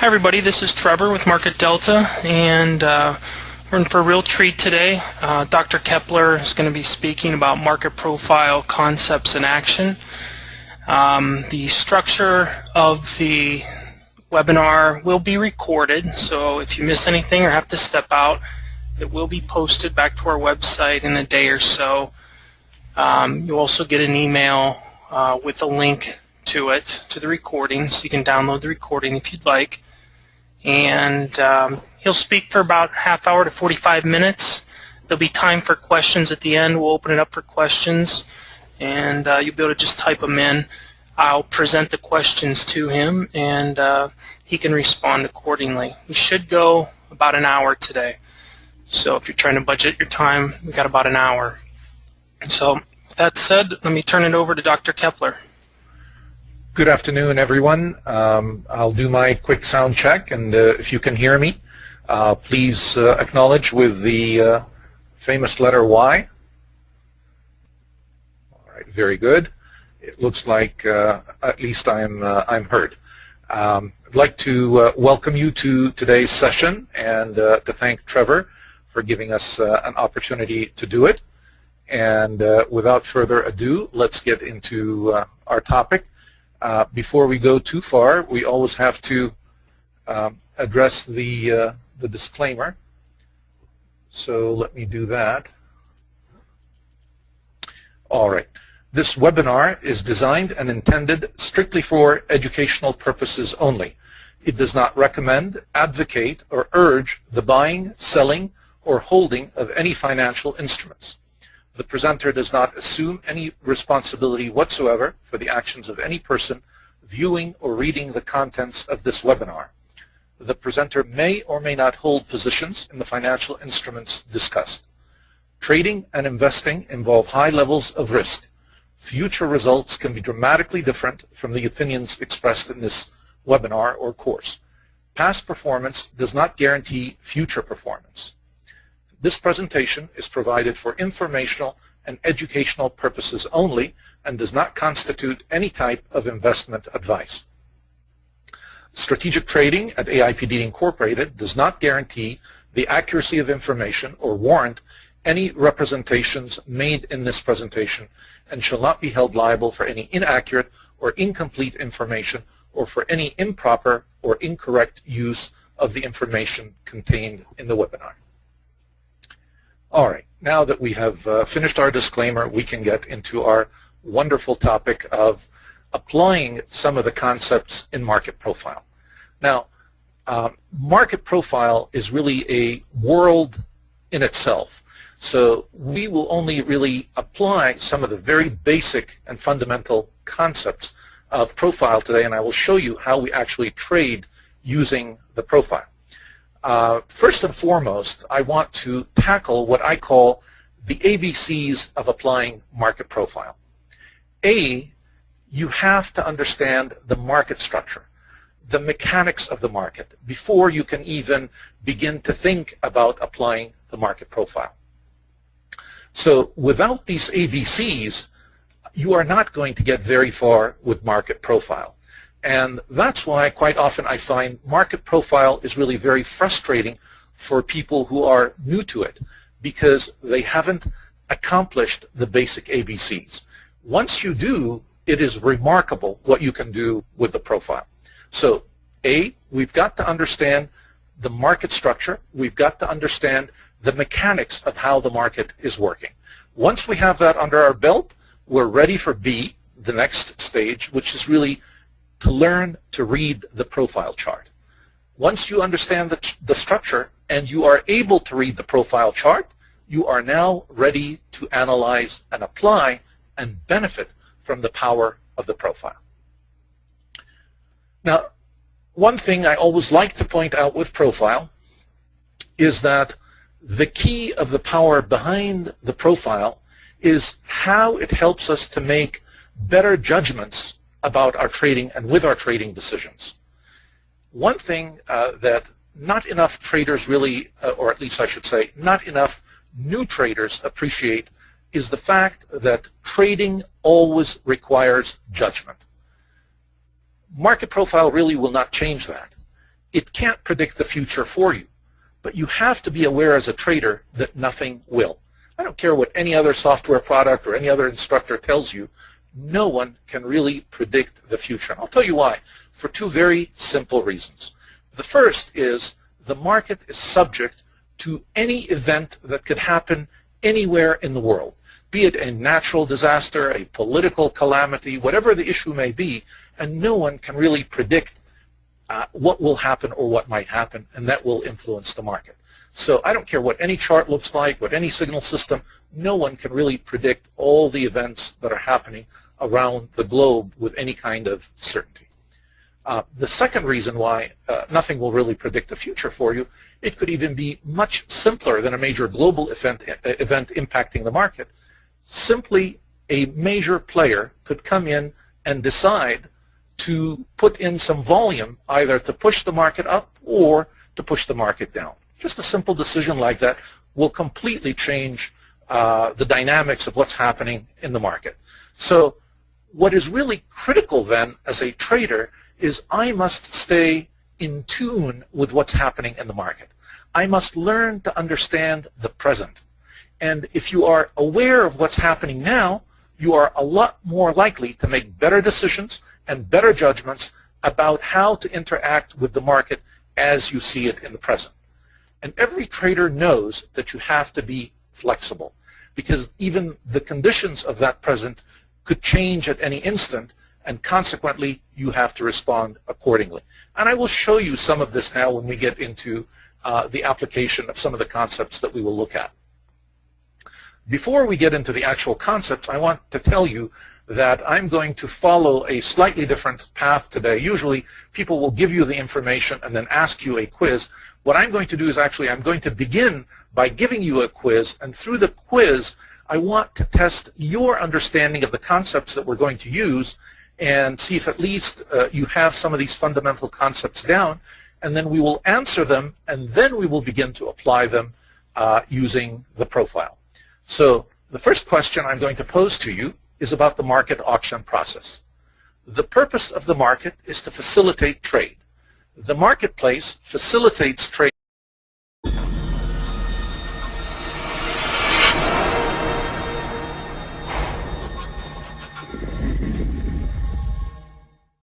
Hi everybody, this is Trevor with Market Delta, and we're in for a real treat today. Dr. Kepler is going to be speaking about market profile concepts in action. The structure of the webinar will be recorded, so if you miss anything or have to step out, it will be posted back to our website in a day or so. You'll also get an email with a link to it, to the recording, so you can download the recording if you'd like. And he'll speak for about half hour to 45 minutes. There'll be time for questions at the end. We'll open it up for questions, and you'll be able to just type them in. I'll present the questions to him, and he can respond accordingly. We should go about an hour today. So if you're trying to budget your time, we've got about an hour. So with that said, let me turn it over to Dr. Kepler. Good afternoon, everyone. I'll do my quick sound check, and if you can hear me, please acknowledge with the famous letter Y. All right, very good. It looks like at least I'm heard. I'd like to welcome you to today's session and to thank Trevor for giving us an opportunity to do it. And without further ado, let's get into our topic. Before we go too far, we always have to address the disclaimer. So let me do that. All right. This webinar is designed and intended strictly for educational purposes only. It does not recommend, advocate, or urge the buying, selling, or holding of any financial instruments. The presenter does not assume any responsibility whatsoever for the actions of any person viewing or reading the contents of this webinar. The presenter may or may not hold positions in the financial instruments discussed. Trading and investing involve high levels of risk. Future results can be dramatically different from the opinions expressed in this webinar or course. Past performance does not guarantee future performance. This presentation is provided for informational and educational purposes only and does not constitute any type of investment advice. Strategic trading at AIPD Incorporated does not guarantee the accuracy of information or warrant any representations made in this presentation and shall not be held liable for any inaccurate or incomplete information or for any improper or incorrect use of the information contained in the webinar. All right, now that we have finished our disclaimer, we can get into our wonderful topic of applying some of the concepts in market profile. Now, market profile is really a world in itself. So we will only really apply some of the very basic and fundamental concepts of profile today, and I will show you how we actually trade using the profile. First and foremost, I want to tackle what I call the ABCs of applying market profile. A, you have to understand the market structure, the mechanics of the market, before you can even begin to think about applying the market profile. So without these ABCs, you are not going to get very far with market profile. And that's why quite often I find market profile is really very frustrating for people who are new to it because they haven't accomplished the basic ABCs. Once you do, it is remarkable what you can do with the profile. So A, we've got to understand the market structure. We've got to understand the mechanics of how the market is working. Once we have that under our belt, we're ready for B, the next stage, which is really to learn to read the profile chart. Once you understand the structure and you are able to read the profile chart, you are now ready to analyze and apply and benefit from the power of the profile. Now, one thing I always like to point out with profile is that the key of the power behind the profile is how it helps us to make better judgments about our trading and with our trading decisions. One thing that not enough traders really, or at least I should say, not enough new traders appreciate is the fact that trading always requires judgment. Market profile really will not change that. It can't predict the future for you, but you have to be aware as a trader that nothing will. I don't care what any other software product or any other instructor tells you, no one can really predict the future. And I'll tell you why, for two very simple reasons. The first is the market is subject to any event that could happen anywhere in the world, be it a natural disaster, a political calamity, whatever the issue may be, and no one can really predict what will happen or what might happen, and that will influence the market. So I don't care what any chart looks like, what any signal system, no one can really predict all the events that are happening around the globe with any kind of certainty. The second reason why nothing will really predict the future for you, it could even be much simpler than a major global event impacting the market. Simply a major player could come in and decide to put in some volume, either to push the market up or to push the market down. Just a simple decision like that will completely change the dynamics of what's happening in the market. So what is really critical then as a trader is I must stay in tune with what's happening in the market. I must learn to understand the present. And if you are aware of what's happening now, you are a lot more likely to make better decisions and better judgments about how to interact with the market as you see it in the present. And every trader knows that you have to be flexible, because even the conditions of that present could change at any instant, and consequently you have to respond accordingly. And I will show you some of this now when we get into the application of some of the concepts that we will look at. Before we get into the actual concepts, I want to tell you that I'm going to follow a slightly different path today. Usually people will give you the information and then ask you a quiz. What I'm going to do is actually I'm going to begin by giving you a quiz, and through the quiz I want to test your understanding of the concepts that we're going to use and see if at least you have some of these fundamental concepts down, and then we will answer them, and then we will begin to apply them using the profile. So the first question I'm going to pose to you is about the market auction process. The purpose of the market is to facilitate trade. The marketplace facilitates trade